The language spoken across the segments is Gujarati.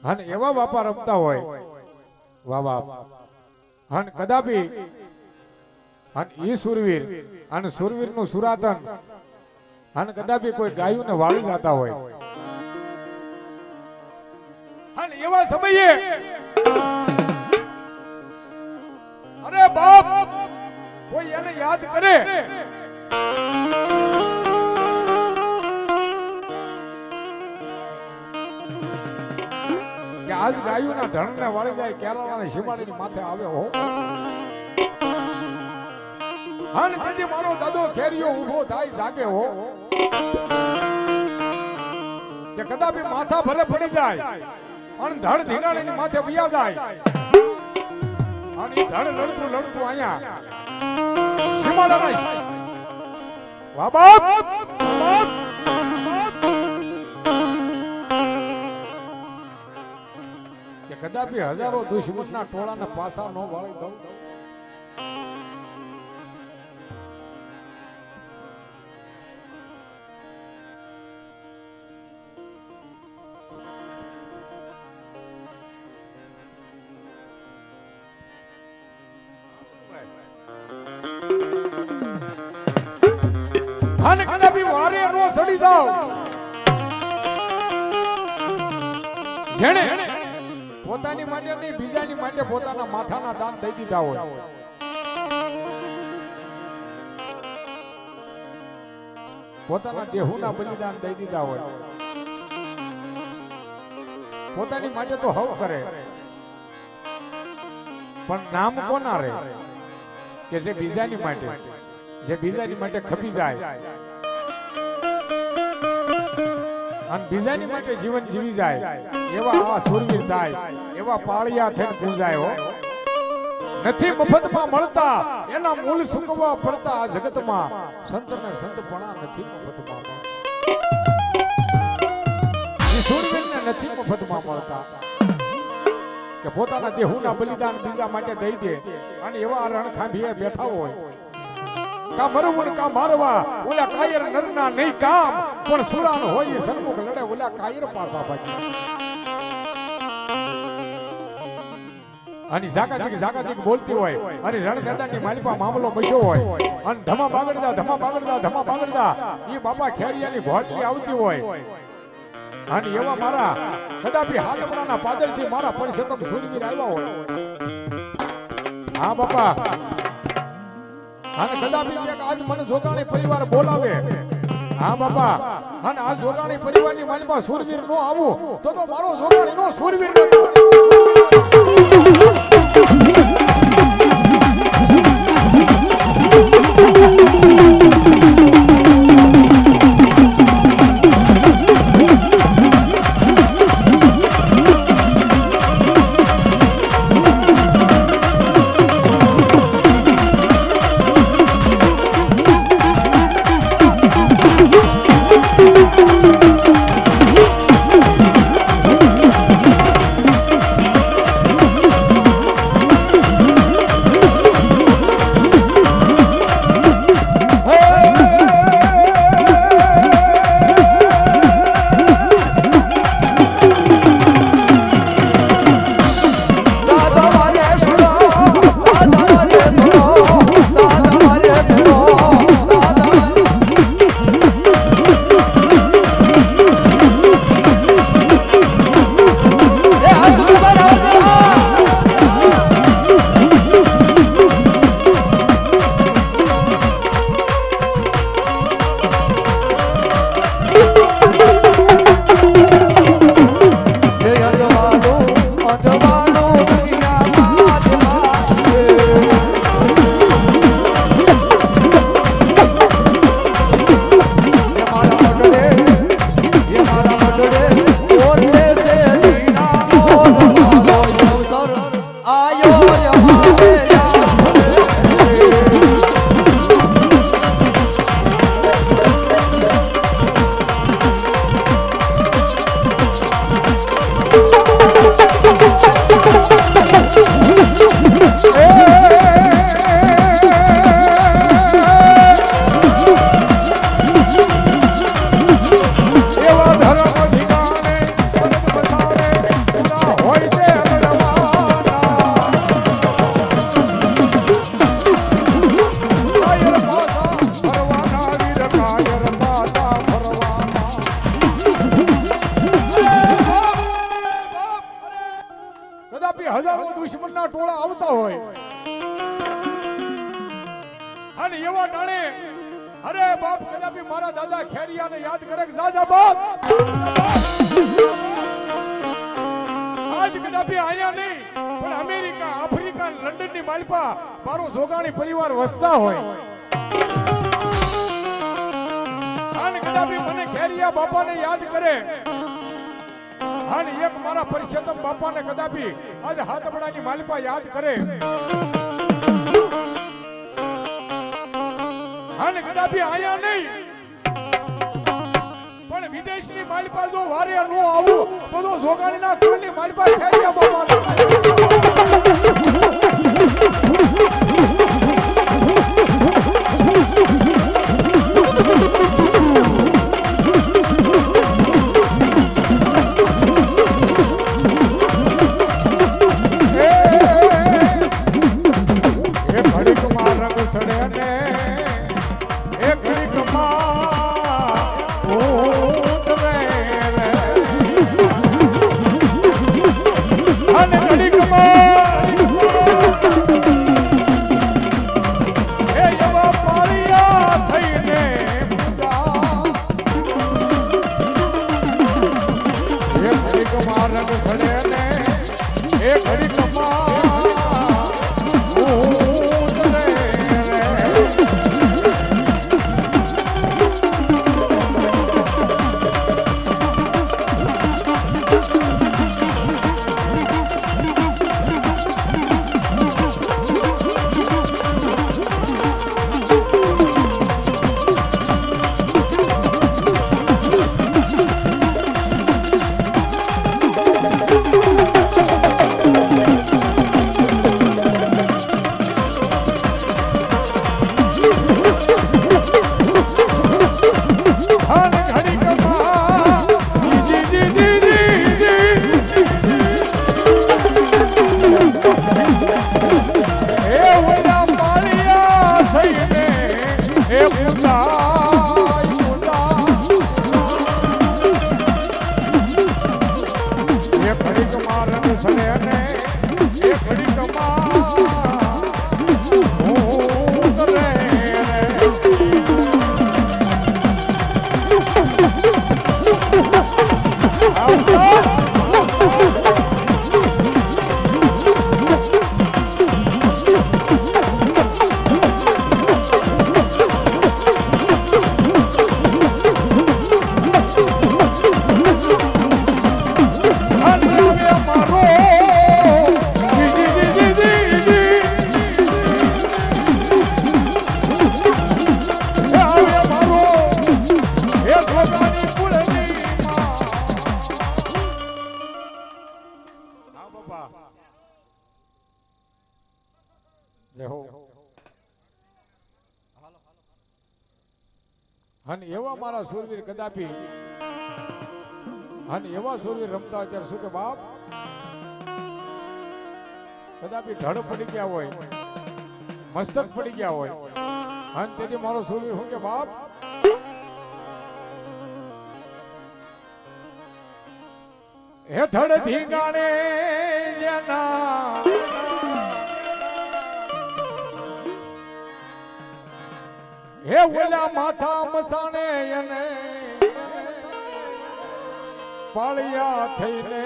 અને એવા બાપા રમતા હોય વાહ વાહ અને કદાપી અને ઈ સુરવીર અને સુરવીર નું સુરાતન અને કદાપી કોઈ ગાયું ને વાળી જતા હોય અને એવા સમયે અરે બાપ કોઈ એને યાદ કરે કે આજ ગાયું ના ધણ ને વાળી જાય કેરાળા ને શિમાડી ની માથે આવે હો અને તેથી મારો દાદો ખેરિયો ઊભો થાય જાગે હો કે કદાપી માથા ભલે પડી જાય અને ધડ ધીરાણી ની માથે વયા જાય અને ઈ ધડ લડતું લડતું અહીંયા શિમાડા વાહ બાપ કે કદાપી હજારો દુશ્મનના ટોળાના પાસા નો વાળી દઉં અને કદાપી વારે નો સડી જાવ જેણે પોતાની માટે નહીં બીજાની માટે પોતાના માથાના દાન દઈ દીધા હોય પોતાના દેહુના બલિદાન દઈ દીધા હોય પોતાની માટે તો હવ કરે પણ નામ કોના રહે કે જે બીજાની માટે ખપી જાય અને બીજાની માટે જીવન જીવી જાય એવા આવા સુરવીર થાય એવા પાળિયા થઈને પૂજાય હો નથી મફતમાં મળતા એના મૂળ સુકવા પડતા આ જગતમાં સંતને સંતપણા નથી મફતમાં મળતા સુરવીરને નથી મફતમાં મળતા કે પોતાના દેહુના બલિદાન બીજા માટે દઈ દે અને એવા રણખાંભીએ બેઠા હોય કા મરવું કા મારવા ઓલા કાયર નરના નહીં કામ પણ સુરાન હોય સન્મુખ લડે ઓલા કાયર પાસા ભાગી અને જાગાજીક બોલતી હોય અને રણ મેદાનની માલિપા મામલો મસ્યો હોય અને ધમા બાગડદા ઈ બાપા ખેરિયાની ઘોડલી આવતી હોય અને એવા મારા કદાપી હાથમડાના પાદરથી મારા પરસેતમ સુરવીર આવ્યા હોય હા બાપા અને કદાપી આજ મને જોગાણી પરિવાર બોલાવે હા બાપા અને આ જોગાણી પરિવારની માલિપા સુરવીર નો આવું તો મારો જોગાણી નો સુરવીર દુશ્મનના ટોળા આવતા હોય અને એવા ટાણે અરે બાપ કદાપી મારા દાદા ખેરિયાને યાદ કરે કે દાદા બાપ આજ કદાપી આયા નહીં પણ અમેરિકા આફ્રિકા લંડન ની માલપા મારો જોગાણી પરિવાર વસતા હોય અને કદાપી મને ખેરિયા બાપાને યાદ કરે અને એક મારા પરસોત્તમ બાપાને કદાપી આજ હાથબડાની માલપા યાદ કરે અને કદાપી આયા નહીં પણ વિદેશની માલપા જો વારે નો આવું તો જોગાણીના કુળની માલપા ખેરિયા બાપા અને એવા મારા સુરવીર કદાપી અને એવા સુરવીર રમતા અત્યારે શું કે બાપ કદાપી ધડ પડી ગયા હોય મસ્તક પડી ગયા હોય અને તેથી મારો સુરવીર શું કે બાપ હે ધડ ધીંગાણે જેના હે ઓલા માથા મસાણે એને પાળિયા થઈને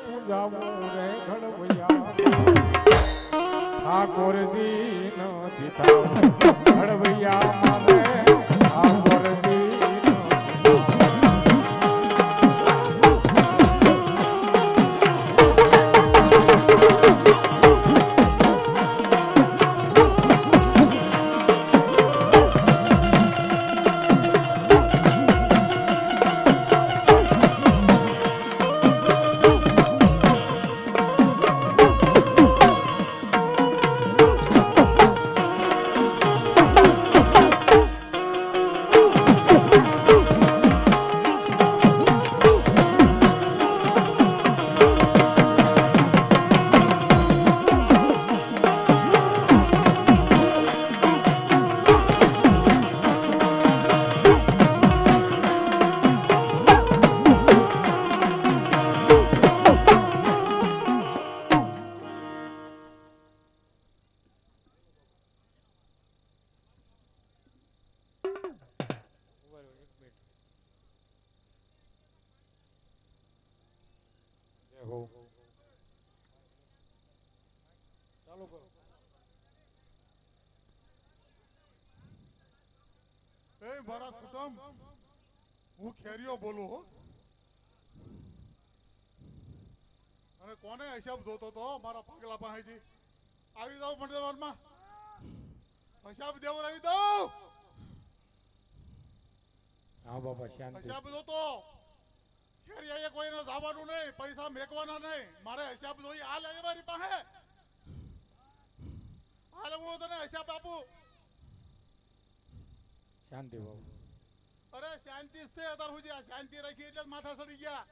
પૂજાવું રે ઘડવૈયા ઠાકોરજી નથી થાવ ઘડવૈયા માને ઠાકોરજી કહું ચાલુ કરો એ મારા કુટુંબ હું ખેરીઓ બોલું હો અને કોને હિસાબ જોતો તો મારા પાગલા પાસેથી આવી જાવ મંડળમાં હિસાબ દેવરાવી દઉં હા બાપા શાંતિ હિસાબ જોતો ખેરીએ કોઈને જવાનું નહીં પૈસા મેકવાના નહીં મારે હિસાબ જોઈ આ લાગે મારી પાસે હાલે હું તને હિસાબ આપું શાંતિ બાપુ અરે શાંતિ છે અત્યાર સુધી આ શાંતિ રાખી એટલે જ માથા સડી ગયા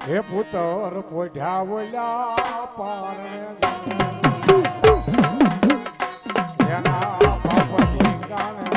હે પુત્ર પોઢ્યા બોલ્યા પારણે એના બાપની ગાણે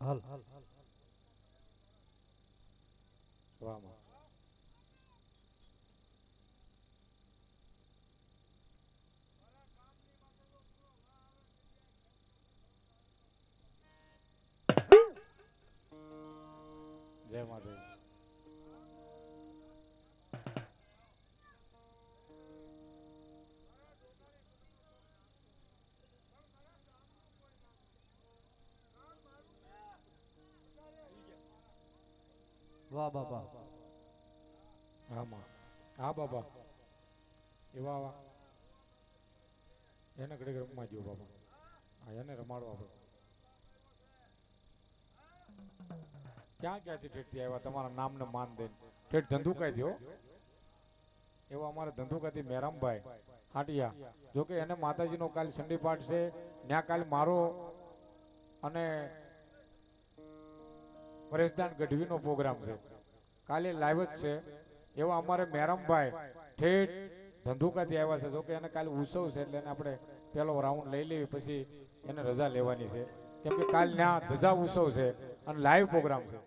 હાલ વાહ જય માતા વાહ બાપા આમાં હા બાપા એવા એને ઘડીક રમવા જો બાપા હા એને રમાડો આપણે ક્યાંથી ઠેઠથી આવ્યા તમારા નામને માન દે ઠેઠ ધંધુકાઈ થયો એવા અમારા ધંધુકાથી મેરામભાઈ હાટિયા જોકે એને માતાજીનો કાલ સંડી પાઠ છે ત્યાં કાલ મારો અને પરેશદાન ગઢવીનો પ્રોગ્રામ છે કાલે લાઈવ જ છે એવા અમારે મેરામભાઈ ઠેઠ ધંધુકાથી આવ્યા છે જોકે એને કાલે ઉત્સવ છે એટલે એને આપણે પેલો રાઉન્ડ લઈ લેવી પછી એને રજા લેવાની છે કેમ કે કાલ ત્યાં ધજા ઉત્સવ છે અને લાઈવ પ્રોગ્રામ છે